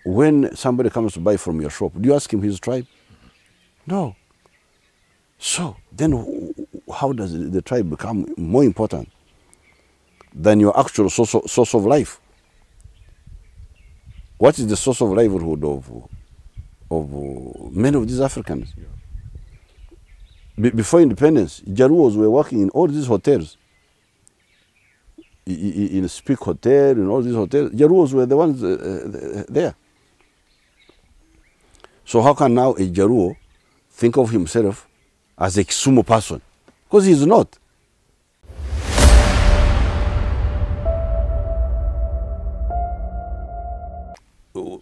when somebody comes to buy from your shop, do you ask him his tribe? No. So then how does the tribe become more important than your actual source of life? What is the source of livelihood of many of these Africans? Before independence, Jaruos were working in all these hotels. In Speak Hotel, in all these hotels, Jaruos were the ones there. So how can now a Jaruo think of himself as a Kisumu person? Because he's not.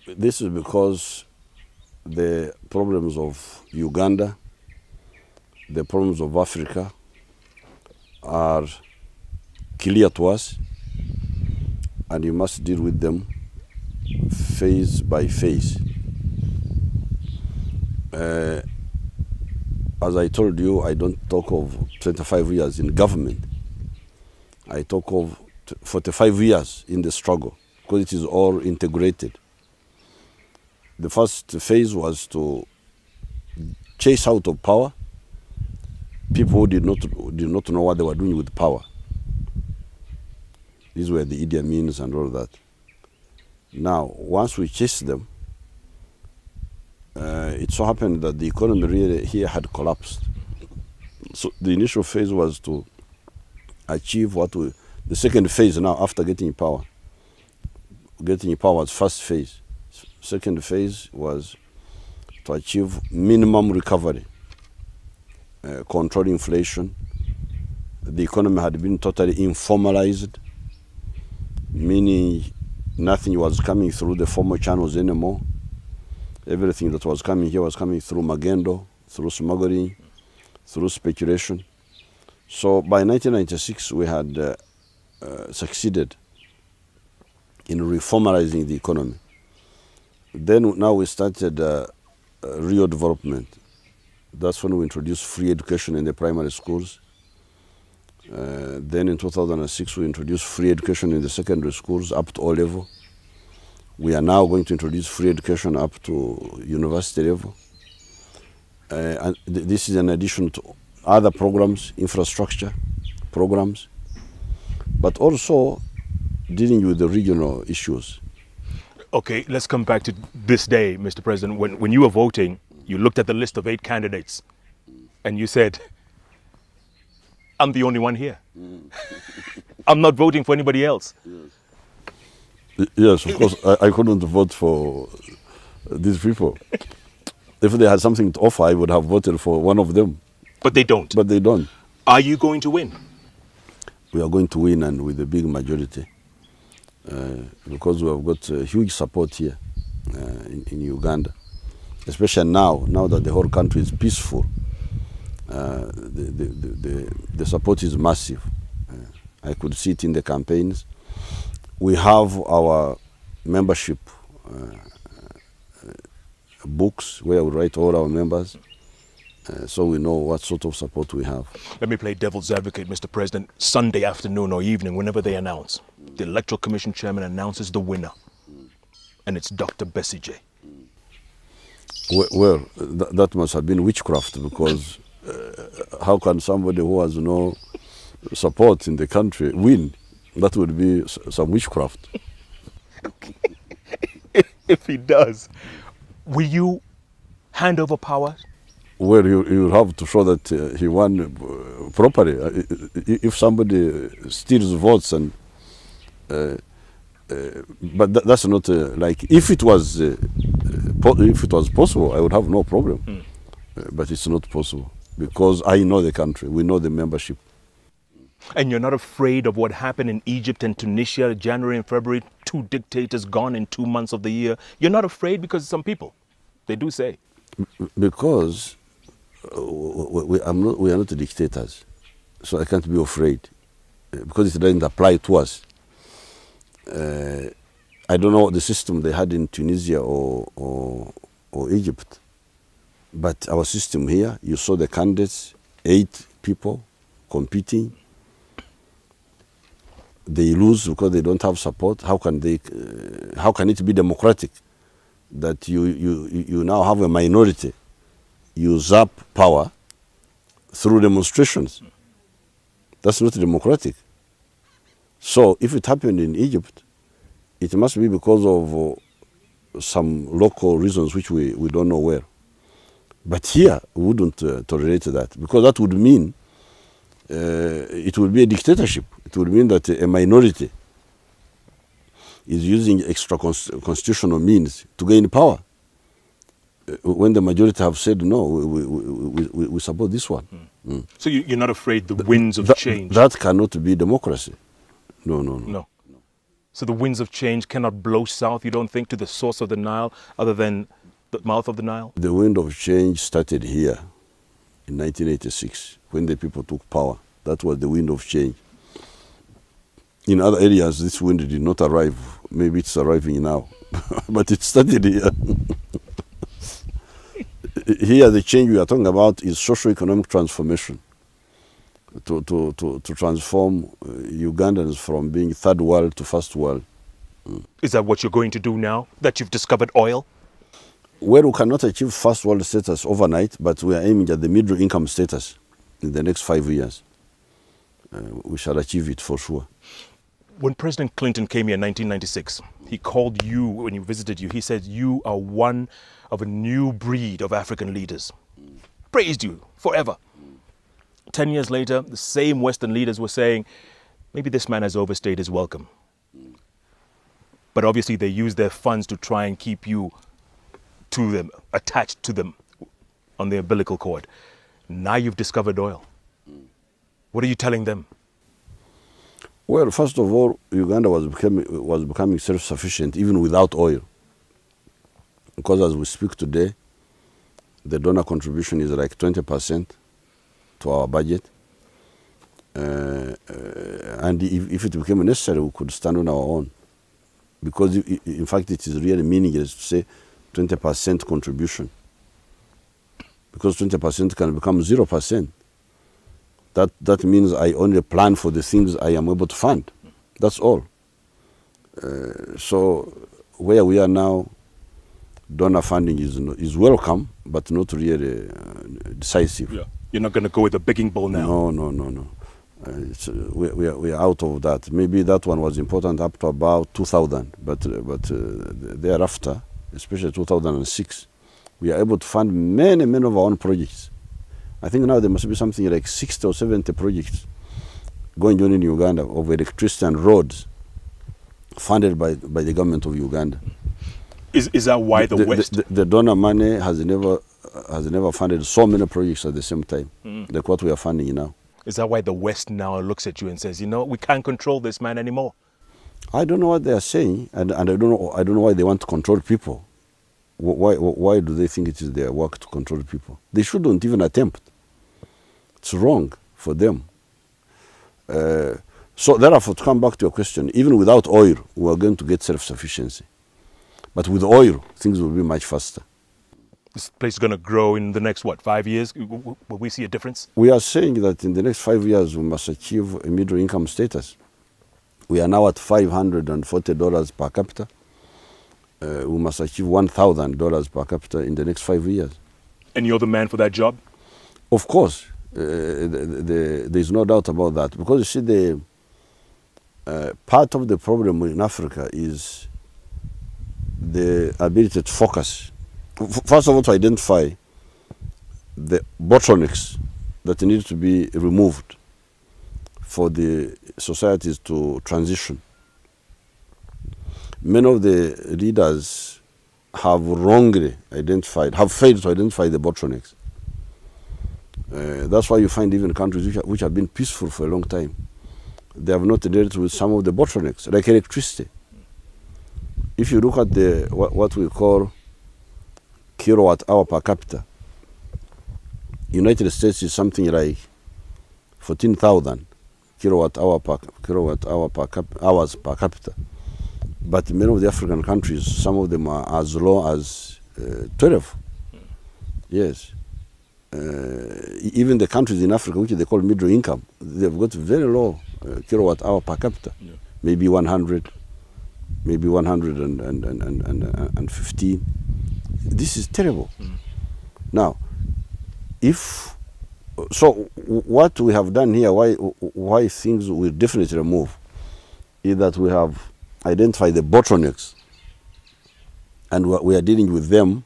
This is because the problems of Uganda, the problems of Africa are clear to us, and you must deal with them phase by phase. As I told you, I don't talk of 25 years in government. I talk of 45 years in the struggle, because it is all integrated. The first phase was to chase out of power people who did not know what they were doing with power. These were the Idi Amins and all that. Now, once we chased them, it so happened that the economy really here had collapsed. So the initial phase was to achieve the second phase now after getting power. Getting power was first phase. Second phase was to achieve minimum recovery, control inflation. The economy had been totally informalized, meaning nothing was coming through the formal channels anymore. Everything that was coming here was coming through magendo, through smuggling, through speculation. So by 1996, we had succeeded in reformalizing the economy. Then now we started real development. That's when we introduced free education in the primary schools. Then in 2006, we introduced free education in the secondary schools up to O level. We are now going to introduce free education up to university level. And this is in addition to other programs, infrastructure programs, but also dealing with the regional issues. Okay, let's come back to this day, Mr. President. When you were voting, you looked at the list of 8 candidates and you said, I'm the only one here. I'm not voting for anybody else. Yes, of course, I couldn't vote for these people. If they had something to offer, I would have voted for one of them. But they don't. But they don't. Are you going to win? We are going to win, and with a big majority, because we have got huge support here in Uganda, especially now that the whole country is peaceful. The support is massive. I could see it in the campaigns. We have our membership books where we write all our members, so we know what sort of support we have. Let me play devil's advocate, Mr. President. Sunday afternoon or evening, whenever they announce, the Electoral Commission chairman announces the winner, and it's Dr. Besigye. Well, that must have been witchcraft, because how can somebody who has no support in the country win? That would be some witchcraft. If he does, will you hand over power? Well, you have to show that he won properly. If somebody steals votes, and but that's not like, if it was possible, I would have no problem. But it's not possible, because I know the country. We know the membership. And you're not afraid of what happened in Egypt and Tunisia, January and February, 2 dictators gone in 2 months of the year? You're not afraid, because some people, they do say. Because we are not dictators, so I can't be afraid, because it doesn't apply to us. I don't know the system they had in Tunisia or Egypt, but our system here, you saw the candidates, 8 people competing. They lose because they don't have support. How can it be democratic that you now have a minority usurp power through demonstrations. That's not democratic. So if it happened in Egypt, it must be because of some local reasons which we don't know where. But here, we wouldn't tolerate that, because that would mean it would be a dictatorship. It would mean that a minority is using extra constitutional means to gain power, when the majority have said, no, we support this one. So you're not afraid the winds of change? That cannot be democracy. No. So the winds of change cannot blow south, you don't think, to the source of the Nile, other than the mouth of the Nile? The wind of change started here in 1986, when the people took power. That was the wind of change. In other areas, this wind did not arrive. Maybe it's arriving now, but it started here. Here, the change we are talking about is socio-economic transformation, to transform Ugandans from being third world to first world. Is that what you're going to do now, that you've discovered oil? Well, we cannot achieve first world status overnight, but we are aiming at the middle income status in the next 5 years. We shall achieve it for sure. When President Clinton came here in 1996, he called you, when he visited you, he said you are one of a new breed of African leaders. Praised you forever. 10 years later, the same Western leaders were saying, maybe this man has overstayed his welcome. But obviously they use their funds to try and keep you to them, attached to them on the umbilical cord. Now you've discovered oil. What are you telling them? Well, first of all, Uganda was becoming self-sufficient even without oil. Because as we speak today, the donor contribution is like 20% to our budget. And if it became necessary, we could stand on our own. Because in fact, it is really meaningless to say 20% contribution. Because 20% can become 0%. That means I only plan for the things I am able to fund. That's all. So where we are now, donor funding is welcome, but not really decisive. Yeah. You're not going to go with a begging bowl now? No. We are out of that. Maybe that one was important up to about 2000, but thereafter, especially 2006, we are able to fund many of our own projects. I think now there must be something like 60 or 70 projects going on in Uganda of electricity and roads funded by the government of Uganda. Is that why the West? The donor money has never funded so many projects at the same time, like what we are funding now. Is that why the West now looks at you and says, you know, we can't control this man anymore? I don't know what they are saying, and I don't know why they want to control people. Why do they think it is their work to control people? They shouldn't even attempt. It's wrong for them. So therefore, to come back to your question, even without oil, we are going to get self-sufficiency. But with oil, things will be much faster. This place is going to grow in the next, what, 5 years? Will we see a difference? We are saying that in the next 5 years, we must achieve a middle income status. We are now at $540 per capita. We must achieve $1,000 per capita in the next 5 years. And you're the man for that job? Of course. There's no doubt about that. Because you see, the part of the problem in Africa is the ability to focus. First of all, to identify the bottlenecks that need to be removed for the societies to transition. Many of the leaders have wrongly identified, have failed to identify the bottlenecks. That's why you find even countries which have been peaceful for a long time, they have not dealt with some of the bottlenecks, like electricity. If you look at what we call kilowatt hour per capita, United States is something like 14,000 hours per capita. But many of the African countries, some of them are as low as 12. Yes. Even the countries in Africa, which they call middle income, they've got very low kilowatt hour per capita. Maybe 100, maybe 115. This is terrible. Now, what we have done here, why things will definitely move, is that we have identified the bottlenecks, and we are dealing with them,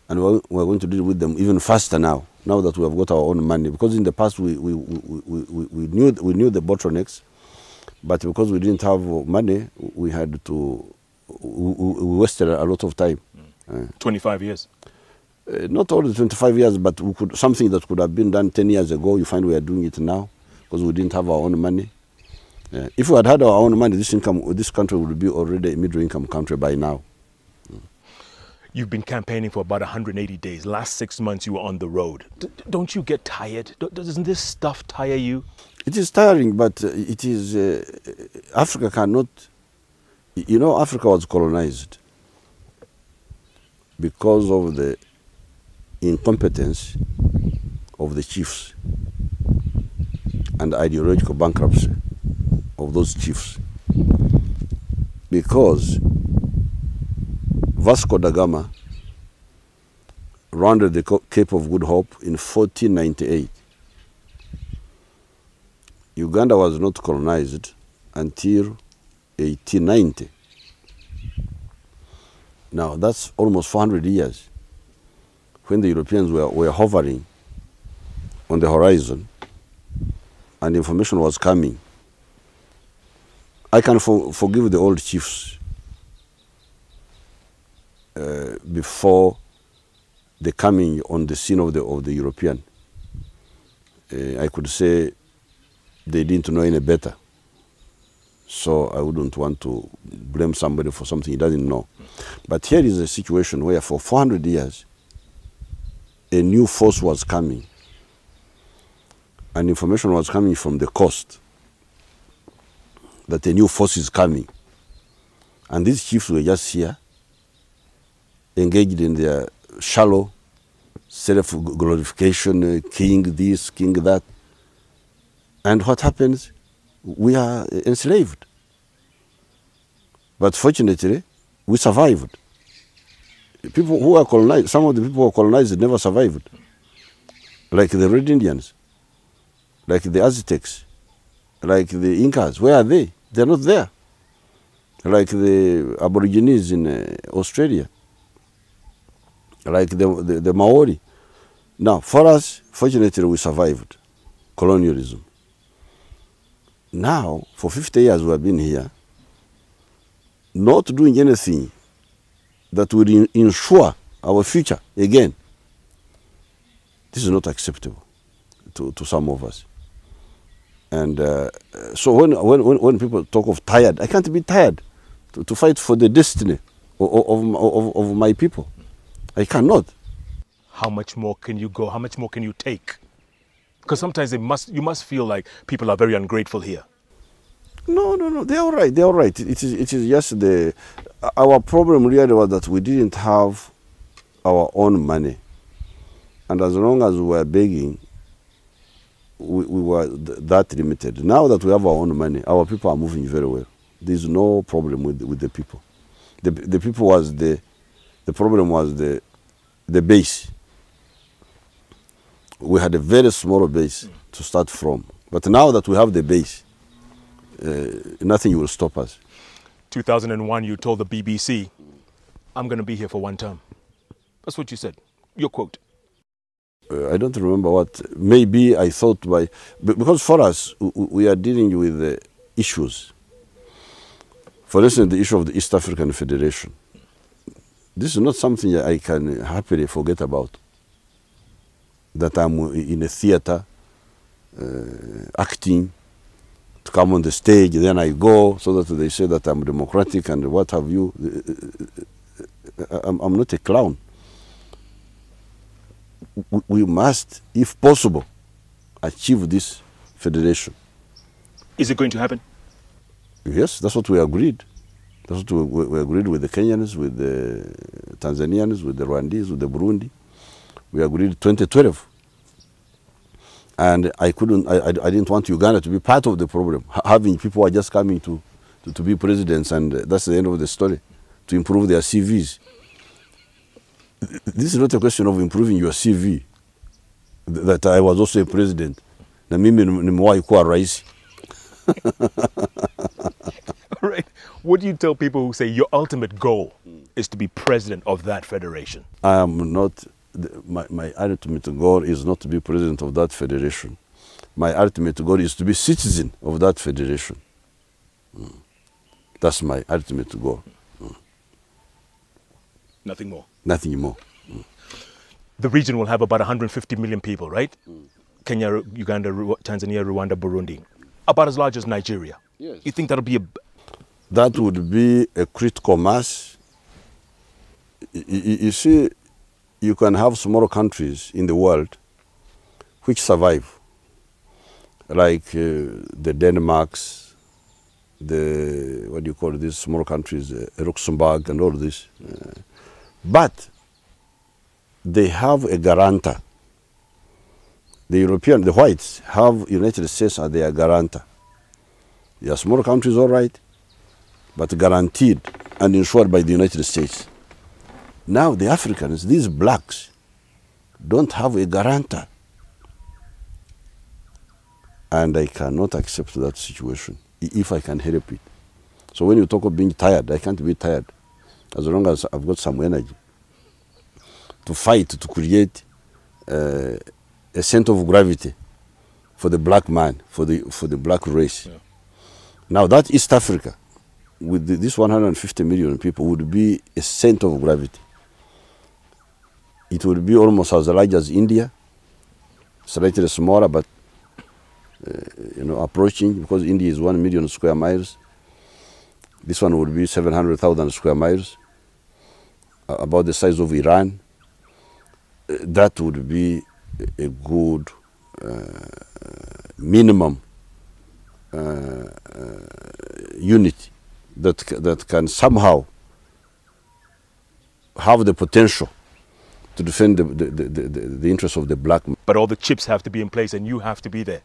and we're going to deal with them even faster now that we have got our own money. Because in the past we knew the bottlenecks, but because we didn't have money, we wasted a lot of time. 25 years. Not only 25 years, but something that could have been done 10 years ago, you find we are doing it now because we didn't have our own money. If we had our own money, this country would be already a middle-income country by now. You've been campaigning for about 180 days. Last 6 months you were on the road. Don't you get tired? Doesn't this stuff tire you? It is tiring, but it is... Africa cannot... You know, Africa was colonized because of the incompetence of the chiefs and the ideological bankruptcy of those chiefs. Because Vasco da Gama rounded the Cape of Good Hope in 1498. Uganda was not colonized until 1890. Now that's almost 400 years when the Europeans were hovering on the horizon and information was coming. I can forgive the old chiefs before the coming on the scene of the European. I could say they didn't know any better. So I wouldn't want to blame somebody for something he doesn't know. But here is a situation where for 400 years, a new force was coming. And information was coming from the coast that a new force is coming. And these chiefs were just here, engaged in their shallow self-glorification, king this, king that. And what happens? We are enslaved. But fortunately, we survived. People who are colonized, some of the people who are colonized never survived. Like the Red Indians, like the Aztecs, like the Incas. Where are they? They're not there. Like the Aborigines in Australia, like the Maori. Now, for us, fortunately, we survived colonialism. Now, for 50 years we have been here, not doing anything that will ensure our future again. This is not acceptable to some of us. And so when people talk of tired, I can't be tired to fight for the destiny of my people. I cannot. How much more can you go? How much more can you take? Because sometimes you must feel like people are very ungrateful here. No, they're all right. They're all right. It is just our problem really was that we didn't have our own money, and as long as we were begging, we were that limited. Now that we have our own money, our people are moving very well. There's no problem with the people. The people was the problem was the base. We had a very small base to start from. But now that we have the base, nothing will stop us. 2001, you told the BBC, I'm going to be here for one term. That's what you said. Your quote. I don't remember what. Maybe I thought because for us, we are dealing with issues. For instance, the issue of the East African Federation. This is not something I can happily forget about. That I'm in a theater, acting, to come on the stage, then I go, so that they say that I'm democratic and what have you. I'm not a clown. We must, if possible, achieve this federation. Is it going to happen? Yes, that's what we agreed. That's what we agreed with the Kenyans, with the Tanzanians, with the Rwandese, with the Burundi. We agreed 2012. And I didn't want Uganda to be part of the problem, having people who are just coming to be presidents, and that's the end of the story, to improve their CVs. This is not a question of improving your CV, that I was also a president. Na mimi nimewahi kuwa rais. All right. What do you tell people who say your ultimate goal is to be president of that federation? I am not, my ultimate goal is not to be president of that federation. My ultimate goal is to be citizen of that federation. That's my ultimate goal. Nothing more. Nothing more. The region will have about 150 million people, right? Kenya, Uganda, Tanzania, Rwanda, Burundi. About as large as Nigeria. Yes. You think that'll be a... That would be a critical mass. You see, you can have small countries in the world which survive, like the Denmarks, the, what do you call these small countries, Luxembourg and all this. But they have a guarantor. The whites have United States as their guarantor. They are small countries, all right, but guaranteed and insured by the United States. Now the Africans, these blacks, don't have a guarantor. And I cannot accept that situation if I can help it. So when you talk of being tired, I can't be tired as long as I've got some energy to fight, to create a center of gravity for the black man, for the black race. Yeah. Now that East Africa, with this 150 million people, would be a center of gravity. It would be almost as large as India, slightly smaller, but you know, approaching, because India is 1 million square miles. This one would be 700,000 square miles, about the size of Iran. That would be a good minimum unit that can somehow have the potential to defend the interests of the black man. But all the chips have to be in place and you have to be there.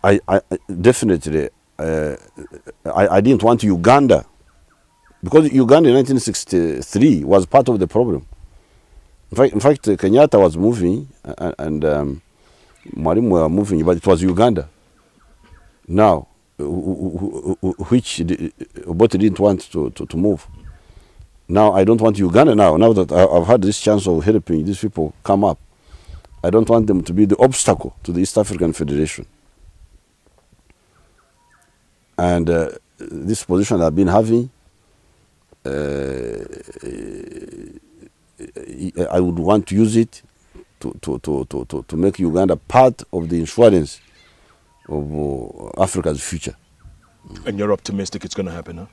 I definitely, I didn't want Uganda, because Uganda in 1963 was part of the problem. In fact, Kenyatta was moving and Mwalimu were moving, but it was Uganda. Now, which Obote didn't want to move. Now I don't want Uganda now that I've had this chance of helping these people come up. I don't want them to be the obstacle to the East African Federation. And this position I've been having, I would want to use it to make Uganda part of the insurance of Africa's future. And you're optimistic it's going to happen, huh?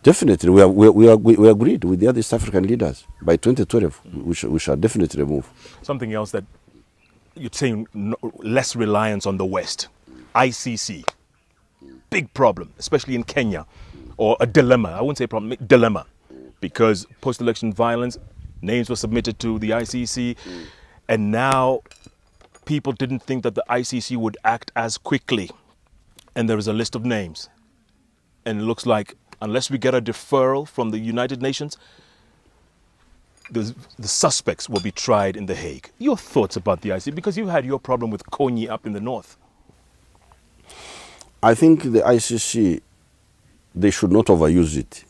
Definitely. We agreed with the other East African leaders. By 2012, we shall definitely move. Something else that you're saying, less reliance on the West. ICC. Big problem, especially in Kenya. Or a dilemma. I wouldn't say problem, dilemma. Because post-election violence, names were submitted to the ICC. And now people didn't think that the ICC would act as quickly. And there is a list of names. And it looks like unless we get a deferral from the United Nations, the suspects will be tried in The Hague. Your thoughts about the ICC? Because you had your problem with Konyi up in the north. I think the ICC, they should not overuse it.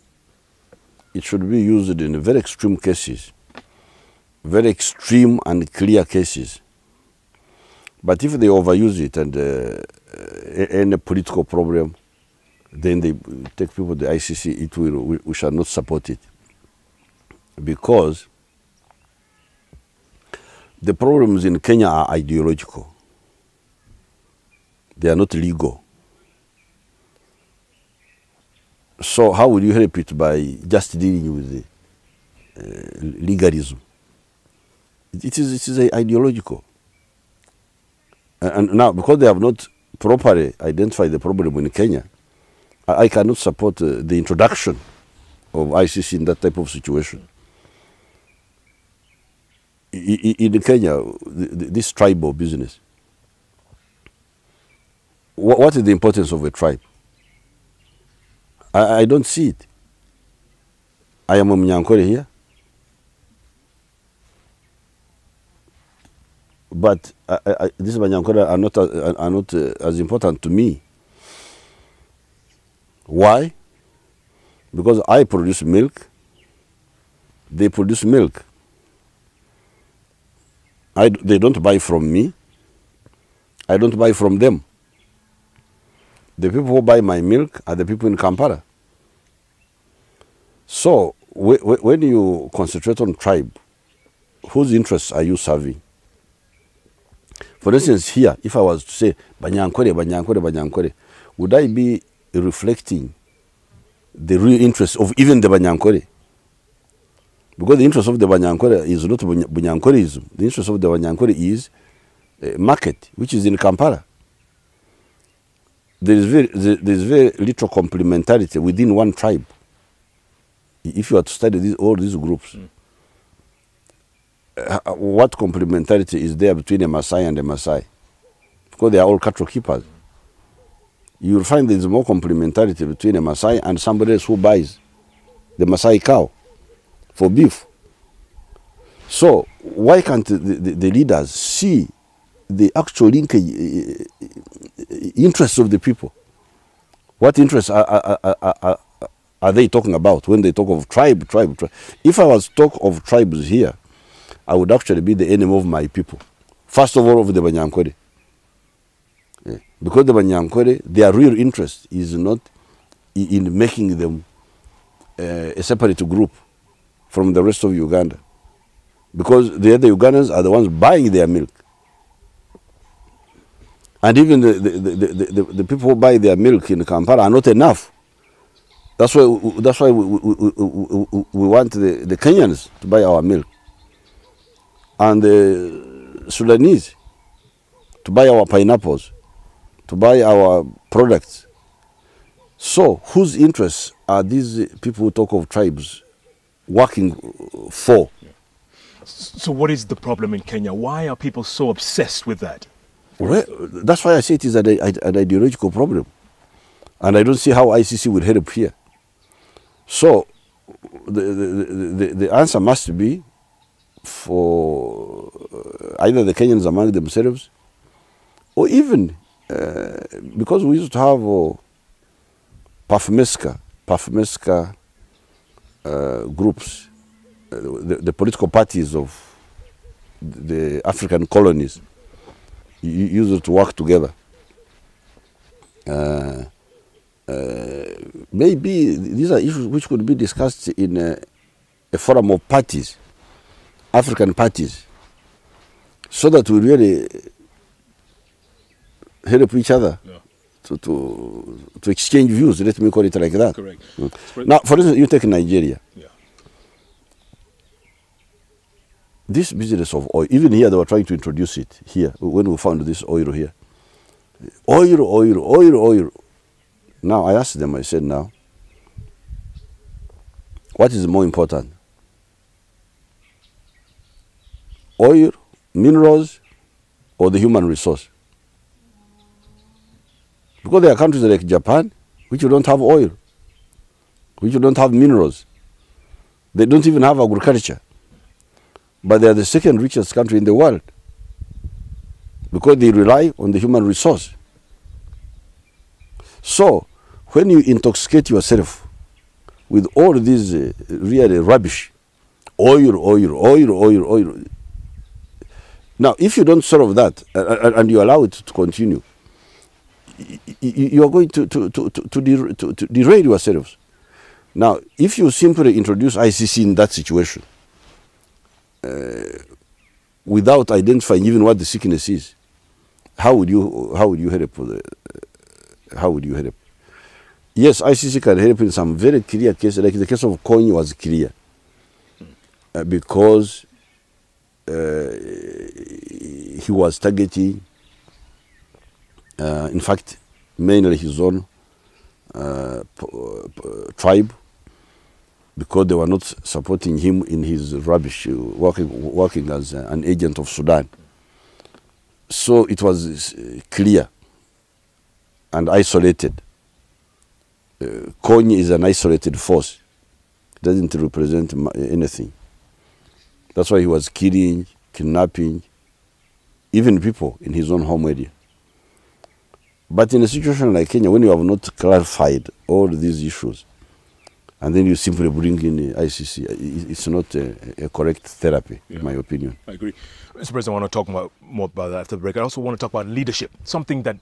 It should be used in very extreme cases, very extreme and clear cases. But if they overuse it and any political problem, then they take people to the ICC, we shall not support it. Because the problems in Kenya are ideological. They are not legal. So how will you help it by just dealing with the legalism? It is ideological. And now, because they have not properly identified the problem in Kenya, I cannot support the introduction of ICC in that type of situation. In Kenya, this tribal business, what is the importance of a tribe? I don't see it. I am a Mnyankore here. But these Banyankore are not as important to me. Why? Because I produce milk, they produce milk. They don't buy from me, I don't buy from them. The people who buy my milk are the people in Kampala. So when you concentrate on tribe, whose interests are you serving? For instance, here, if I was to say Banyankore, Banyankore, Banyankore, would I be reflecting the real interest of even the Banyankore? Because the interest of the Banyankore is not Banyankoreism. The interest of the Banyankore is market, which is in Kampala. There is very little complementarity within one tribe. If you are to study all these groups, what complementarity is there between a Maasai and a Maasai? Because they are all cattle keepers. You will find there is more complementarity between a Maasai and somebody else who buys the Maasai cow for beef. So why can't the leaders see the actual linkage, interests of the people? What interests are they talking about when they talk of tribe? If I was to talk of tribes here, I would actually be the enemy of my people. First of all, of the Banyankore. Yeah. Because the Banyankore, their real interest is not in making them a separate group from the rest of Uganda. Because the other Ugandans are the ones buying their milk. And even the people who buy their milk in Kampala are not enough. That's why we want the Kenyans to buy our milk, and the Sudanese to buy our pineapples, to buy our products. So whose interests are these people who talk of tribes working for? So what is the problem in Kenya? Why are people so obsessed with that? Well, that's why I say it is an ideological problem. And I don't see how ICC would help here. So the answer must be for either the Kenyans among themselves, or even because we used to have PAFMESCA groups, the political parties of the African colonies used to work together. Maybe these are issues which could be discussed in a forum of parties, African parties, so that we really help each other to exchange views. Let me call it like that. Correct. Now, for instance, you take Nigeria. Yeah. This business of oil, even here they were trying to introduce it here when we found this oil here. Oil. Now, I asked them, I said, now, what is more important? Oil, minerals, or the human resource? Because there are countries like Japan, which don't have oil, which don't have minerals. They don't even have agriculture. But they are the second richest country in the world because they rely on the human resource. So, when you intoxicate yourself with all these really rubbish, oil. Now, if you don't solve that and you allow it to continue, you are going to derail yourselves. Now, if you simply introduce ICC in that situation, without identifying even what the sickness is, how would you help? How would you help? Yes, ICC can help in some very clear cases, like the case of Kony was clear, because he was targeting, in fact, mainly his own tribe, because they were not supporting him in his rubbish, working as an agent of Sudan. So it was clear and isolated. Kony is an isolated force. It doesn't represent anything. That's why he was killing, kidnapping, even people in his own home area. But in a situation like Kenya, when you have not clarified all these issues, and then you simply bring in the ICC, it's not a correct therapy, in my opinion. I agree. Mr. President, I want to talk more about that after the break. I also want to talk about leadership, something that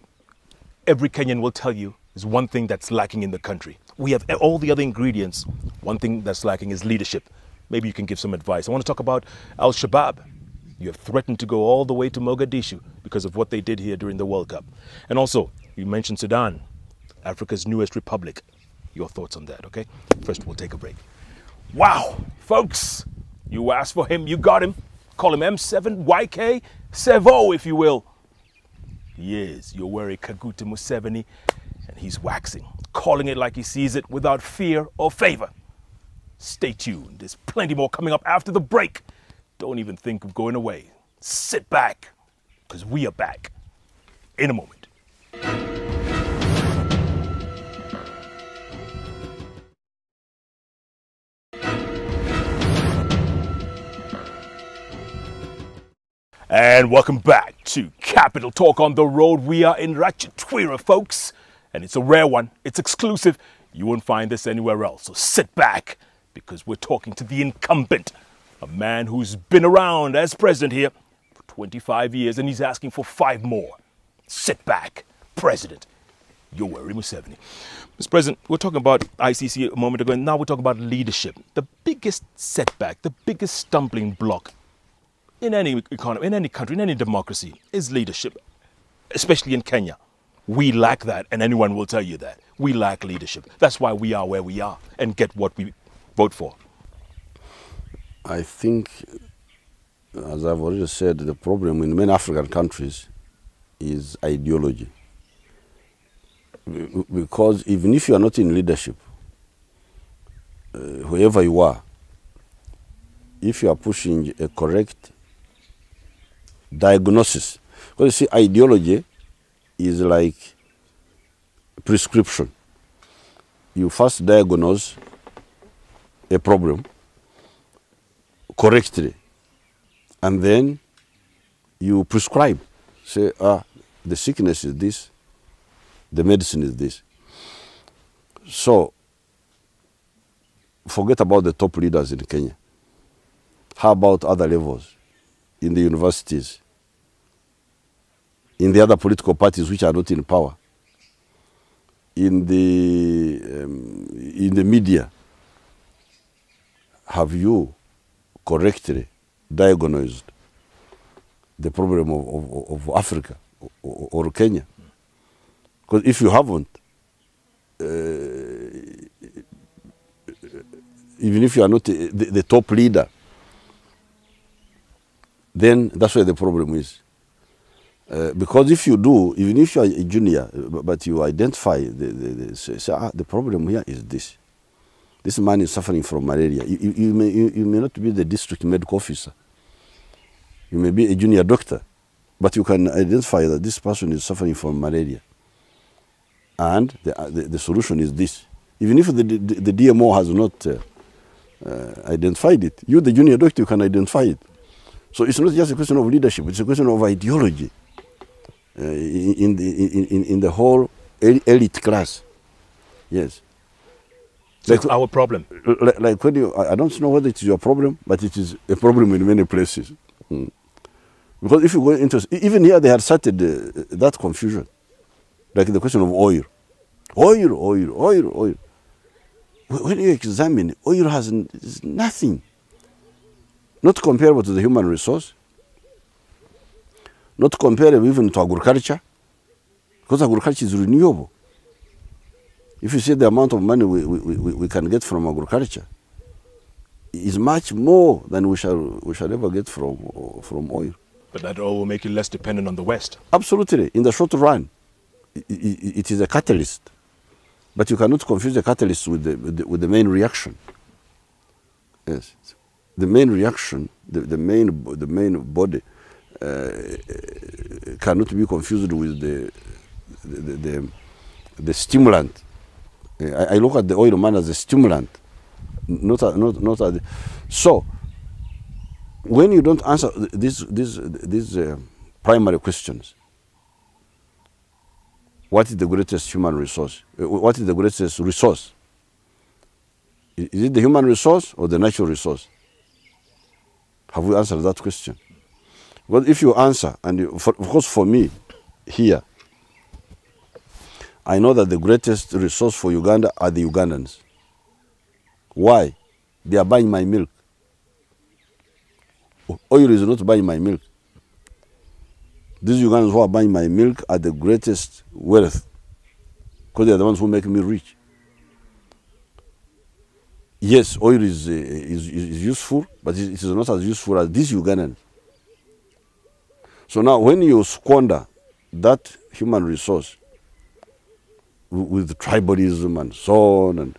every Kenyan will tell you is one thing that's lacking in the country. We have all the other ingredients. One thing that's lacking is leadership. Maybe you can give some advice. I want to talk about Al-Shabaab. You have threatened to go all the way to Mogadishu because of what they did here during the World Cup. And also, you mentioned Sudan, Africa's newest republic. Your thoughts on that, okay? First, we'll take a break. Wow, folks, you asked for him, you got him. Call him M7, YK, Sevo, if you will. He is Yoweri Kaguta Museveni, and he's waxing, calling it like he sees it without fear or favor. Stay tuned. There's plenty more coming up after the break. Don't even think of going away. Sit back, because we are back in a moment. And welcome back to Capital Talk on the Road. We are in Ratchetwira, folks, and it's a rare one. It's exclusive. You won't find this anywhere else. So sit back, because we're talking to the incumbent, a man who's been around as president here for 25 years, and he's asking for 5 more. Sit back, President Yoweri Museveni. Mr. President, we're talking about ICC a moment ago, and now we're talking about leadership. The biggest setback, the biggest stumbling block in any economy, in any country, in any democracy, is leadership, especially in Kenya. We lack that, and anyone will tell you that. We lack leadership. That's why we are where we are and get what we vote for. I think, as I've already said, the problem in many African countries is ideology. Because even if you are not in leadership, whoever you are, if you are pushing a correct diagnosis, because you see, ideology is like prescription. You first diagnose a problem correctly, and then you prescribe. Say, the sickness is this, the medicine is this. So, forget about the top leaders in Kenya. How about other levels? In the universities, in the other political parties which are not in power, in the media? Have you correctly diagnosed the problem of Africa or Kenya? Because if you haven't, even if you are not the top leader, then that's where the problem is. Because if you do, even if you are a junior, but you identify, the problem here is this. This man is suffering from malaria. You may not be the district medical officer. You may be a junior doctor, but you can identify that this person is suffering from malaria. And the solution is this. Even if the DMO has not identified it, you, the junior doctor, you can identify it. So it's not just a question of leadership, it's a question of ideology in the whole elite class. Yes. So it's our problem. Like when you, I don't know whether it is your problem, but it is a problem in many places. Because if you go into, even here they had started that confusion. Like the question of oil. Oil. When you examine, oil has nothing. Not comparable to the human resource. Not comparable even to agriculture. Because agriculture is renewable. If you see the amount of money we can get from agriculture, is much more than we shall ever get from oil. But that all will make you less dependent on the West. Absolutely. In the short run, it is a catalyst. But you cannot confuse the catalyst with the main reaction. Yes. The main reaction, the main body cannot be confused with the stimulant. I look at the oil man as a stimulant, not so when you don't answer these primary questions. What is the greatest human resource? What is the greatest resource? Is it the human resource or the natural resource? Have we answered that question? Well, if you answer, and of course for me, here, I know that the greatest resource for Uganda are the Ugandans. Why? They are buying my milk. Oil is not buying my milk. These Ugandans who are buying my milk are the greatest wealth, because they are the ones who make me rich. Yes, oil is useful, but it is not as useful as these Ugandans. So now when you squander that human resource with tribalism and so on and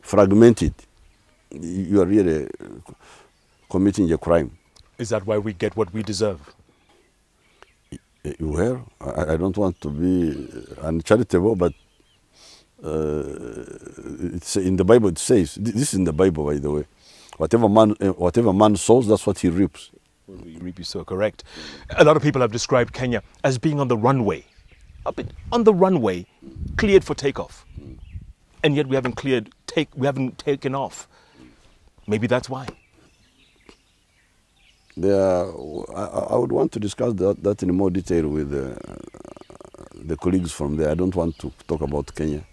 fragment it, you are really committing a crime. Is that why we get what we deserve? Well, I don't want to be uncharitable, but it's in the Bible it says, this is in the Bible, by the way, whatever man sows, that's what he reaps. Well, you reap, so correct. A lot of people have described Kenya as being on the runway, cleared for takeoff, and yet we haven't taken off. Maybe that's why. I would want to discuss that in more detail with the colleagues from there. I don't want to talk about Kenya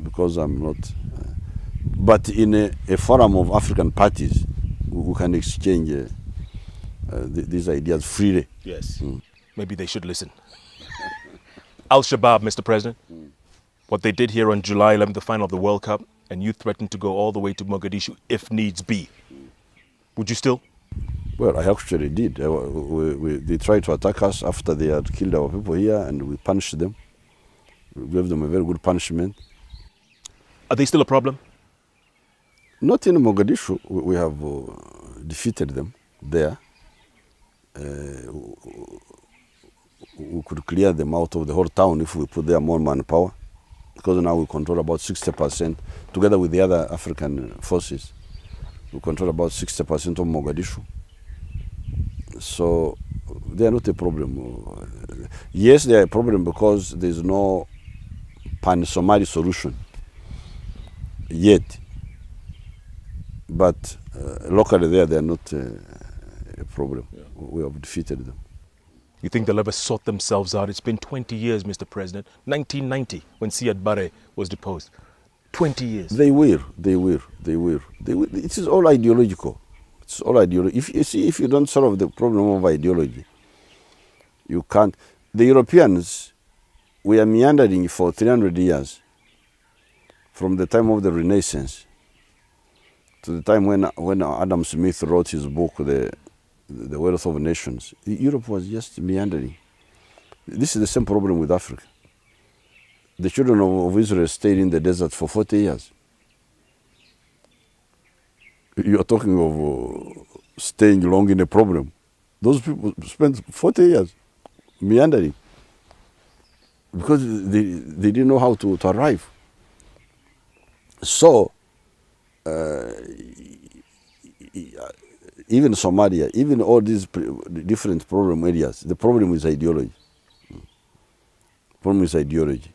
because I'm not. But in a forum of African parties, we can exchange these ideas freely. Yes. Maybe they should listen. Al-Shabaab, Mr. President, what they did here on July 11th, the final of the World Cup, and you threatened to go all the way to Mogadishu if needs be. Would you still? Well, I actually did. They tried to attack us after they had killed our people here, and we punished them. We gave them a very good punishment. Are they still a problem? Not in Mogadishu. We have defeated them there. We could clear them out of the whole town if we put there more manpower, because now we control about 60%, together with the other African forces. We control about 60% of Mogadishu. So they are not a problem. Yes, they are a problem because there is no pan-Somali solution yet. But locally there, they are not a problem. Yeah. We have defeated them. You think they'll ever sort themselves out? It's been 20 years, Mr. President. 1990, when Siad Barre was deposed. 20 years. They will. It is all ideological. It's all ideology. If you don't solve the problem of ideology, you can't. The Europeans, we are meandering for 300 years, from the time of the Renaissance to the time when Adam Smith wrote his book, The Wealth of Nations. Europe was just meandering. This is the same problem with Africa. The children of Israel stayed in the desert for 40 years. You are talking of staying long in a problem. Those people spent 40 years meandering because they didn't know how to arrive. So, even Somalia, even all these different problem areas, the problem is ideology. Problem is ideology.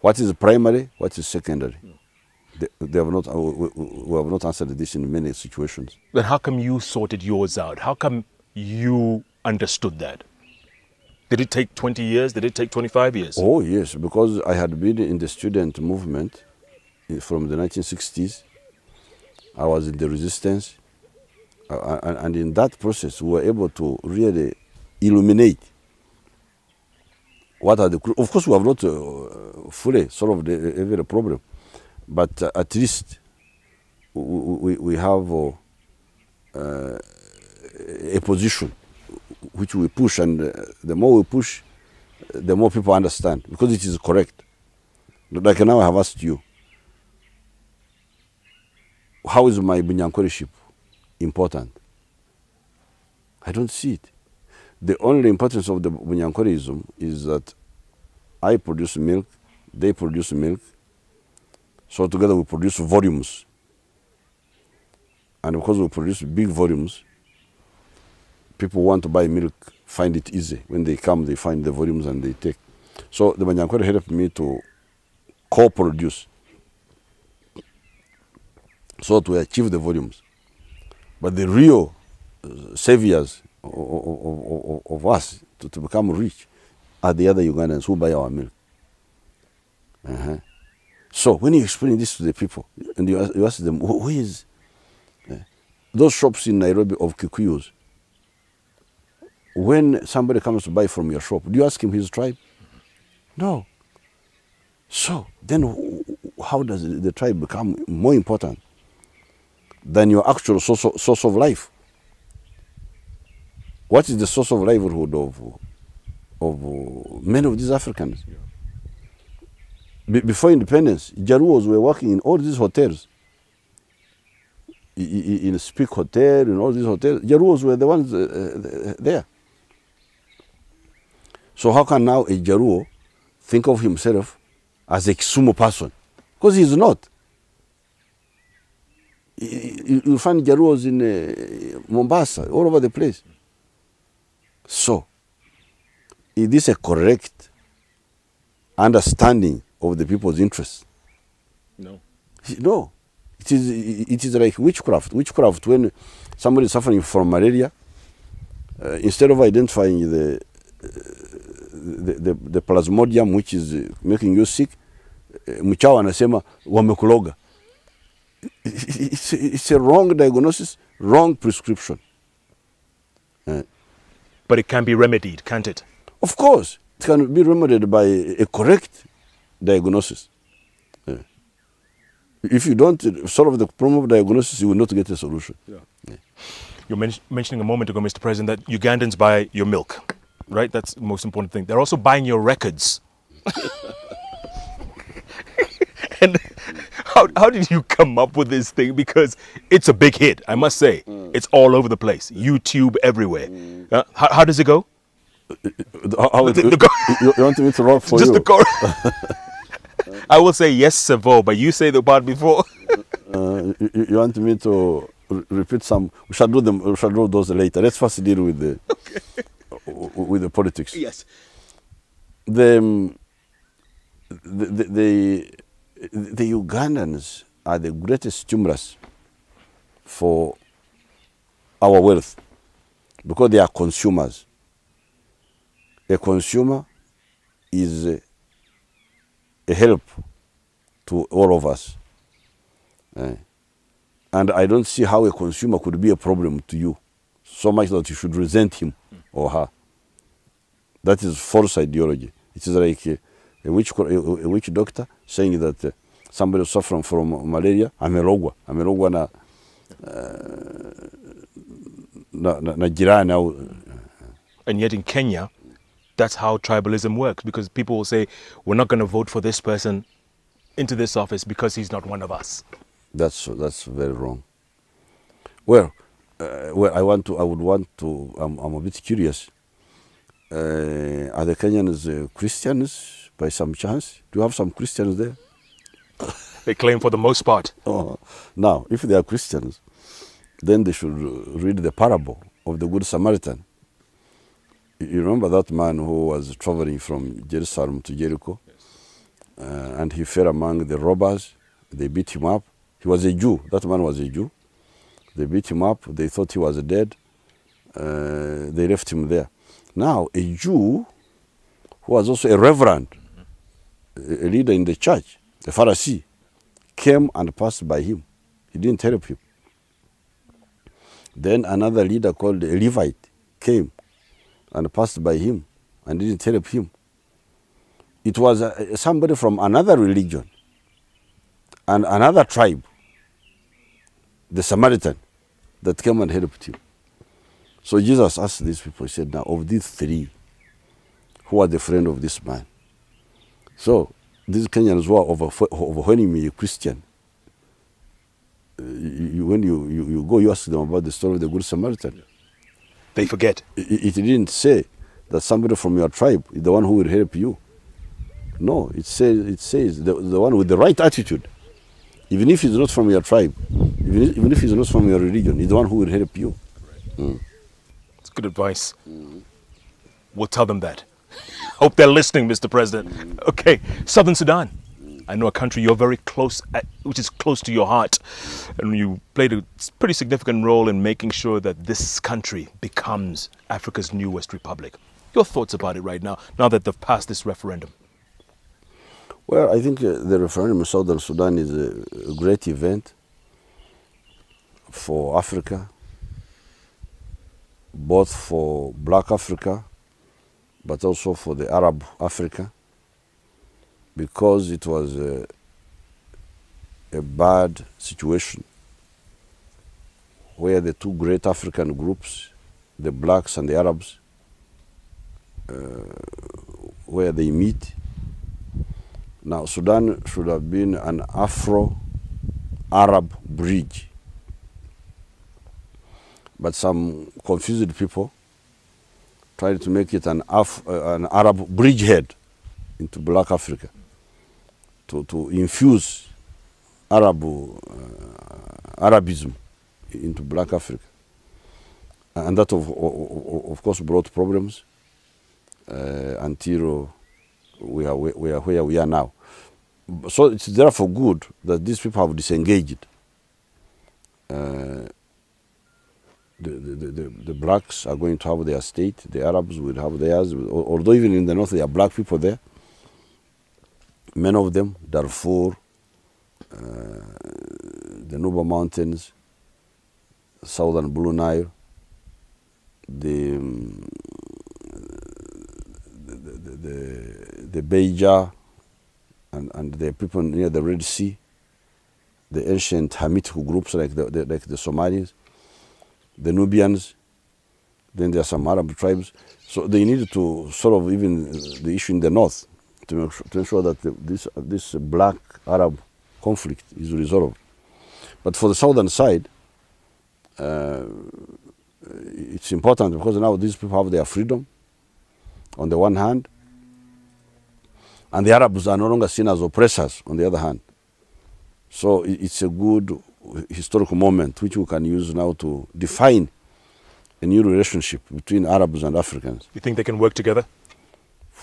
What is primary? What is secondary? We have not answered this in many situations. Then how come you sorted yours out? How come you understood that? Did it take 20 years? Did it take 25 years? Oh, yes, because I had been in the student movement from the 1960s. I was in the resistance. And in that process, we were able to really illuminate what are the... Of course, we have not fully solved every problem, but at least we have a position which we push, and the more we push, the more people understand, because it is correct. Like now I have asked you, how is my Bunyankoreship important? I don't see it. The only importance of the Bunyankorism is that I produce milk, they produce milk, so together we produce volumes. And because we produce big volumes, People want to buy milk, find it easy. When they come, they find the volumes and they take. So the Manyankore helped me to co-produce so to achieve the volumes. But the real saviors of us to become rich are the other Ugandans who buy our milk. So when you explain this to the people, and you ask them, who is those shops in Nairobi of Kikuyus, when somebody comes to buy from your shop, do you ask him his tribe? No. So then how does the tribe become more important than your actual source of life? What is the source of livelihood of many of these Africans? Before independence, Jaruos were working in all these hotels. In Speak Hotel, in all these hotels, Jaruos were the ones there. So how can now a Jaruo think of himself as a Kisumu person? Because he's not. You'll find Jaruos in Mombasa, all over the place. So, is this a correct understanding of the people's interests? No. No. It is like witchcraft. Witchcraft, when somebody is suffering from malaria, instead of identifying the plasmodium which is making you sick, mchawa anasema wamekuloga. It's a wrong diagnosis, wrong prescription. But it can be remedied, can't it? Of course, it can be remedied by a correct diagnosis. If you don't solve the problem of diagnosis, you will not get a solution. You're mentioning a moment ago, Mr. President, that Ugandans buy your milk, right? That's the most important thing. They're also buying your records. And how did you come up with this thing? Because it's a big hit, I must say. It's all over the place. YouTube everywhere. How does it go? You want me to rock for just you? The chorus. I will say yes, Savo, but you say the part before. You want me to repeat some? We shall do them. We shall do those later. Let's first deal with the politics. Yes. The Ugandans are the greatest stimulus for our wealth because they are consumers. A consumer is a help to all of us. And I don't see how a consumer could be a problem to you, so much that you should resent him or her. That is false ideology. It is like a witch doctor saying that somebody suffering from malaria, amelogwa na jirani. And yet in Kenya, that's how tribalism works, because people will say, we're not going to vote for this person into this office because he's not one of us. That's very wrong. Well, I'm a bit curious. Are the Kenyans Christians by some chance? Do you have some Christians there? They claim for the most part. Now, if they are Christians, then they should read the parable of the Good Samaritan. You remember that man who was traveling from Jerusalem to Jericho? Yes. And he fell among the robbers. They beat him up. He was a Jew. That man was a Jew. They beat him up. They thought he was dead. They left him there. Now, a Jew who was also a reverend, a leader in the church, a Pharisee, came and passed by him. He didn't help him. Then another leader called a Levite came and passed by him and didn't help him. It was somebody from another religion and another tribe, the Samaritan, that came and helped him. So Jesus asked these people, he said, now of these three, who are the friend of this man? So these Kenyans who are overwhelming me a Christian, when you go, you ask them about the story of the Good Samaritan. They forget. It didn't say that somebody from your tribe is the one who will help you. No, it says the one with the right attitude, even if he's not from your tribe, even if he's not from your religion, is the one who will help you. It's good advice. We'll tell them that. Hope they're listening, Mr. President. Okay, Southern Sudan. I know a country you're very close at, which is close to your heart. And you played a pretty significant role in making sure that this country becomes Africa's newest republic. Your thoughts about it right now, now that they've passed this referendum? Well, I think the referendum in Southern Sudan is a great event for Africa, both for Black Africa, but also for the Arab Africa, because it was a bad situation where the two great African groups, the blacks and the Arabs, where they meet. Now, Sudan should have been an Afro-Arab bridge, but some confused people tried to make it an Arab bridgehead into Black Africa, to infuse Arabism into Black Africa. And that, of course, brought problems until we are where we are now. So it's therefore good that these people have disengaged. The blacks are going to have their state, the Arabs will have theirs, although even in the north there are black people there. Many of them, Darfur, the Nuba Mountains, southern Blue Nile, the Beja, and the people near the Red Sea, the ancient Hamitic groups like the Somalis, the Nubians, then there are some Arab tribes. So they needed to solve even the issue in the north to ensure that this black Arab conflict is resolved. But for the southern side, it's important because now these people have their freedom on the one hand, and the Arabs are no longer seen as oppressors on the other hand. So it's a good historical moment which we can use now to define a new relationship between Arabs and Africans. You think they can work together?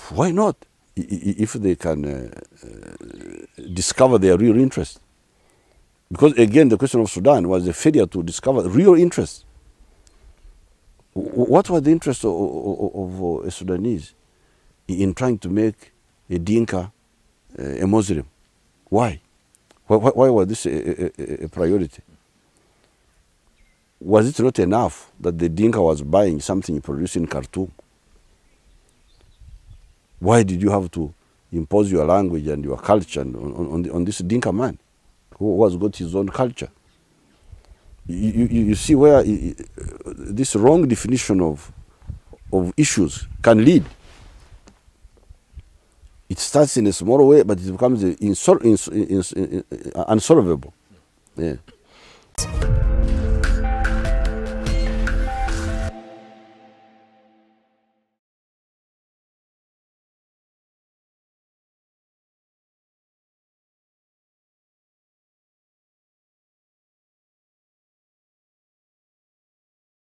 Why not? If they can discover their real interest. Because again, the question of Sudan was a failure to discover real interest. What was the interest of a Sudanese in trying to make a Dinka a Muslim? Why? Why was this a priority? Was it not enough that the Dinka was buying something produced in Khartoum? Why did you have to impose your language and your culture on this Dinka man who has got his own culture? You see where this wrong definition of issues can lead. It starts in a small way, but it becomes unsolvable. Yeah.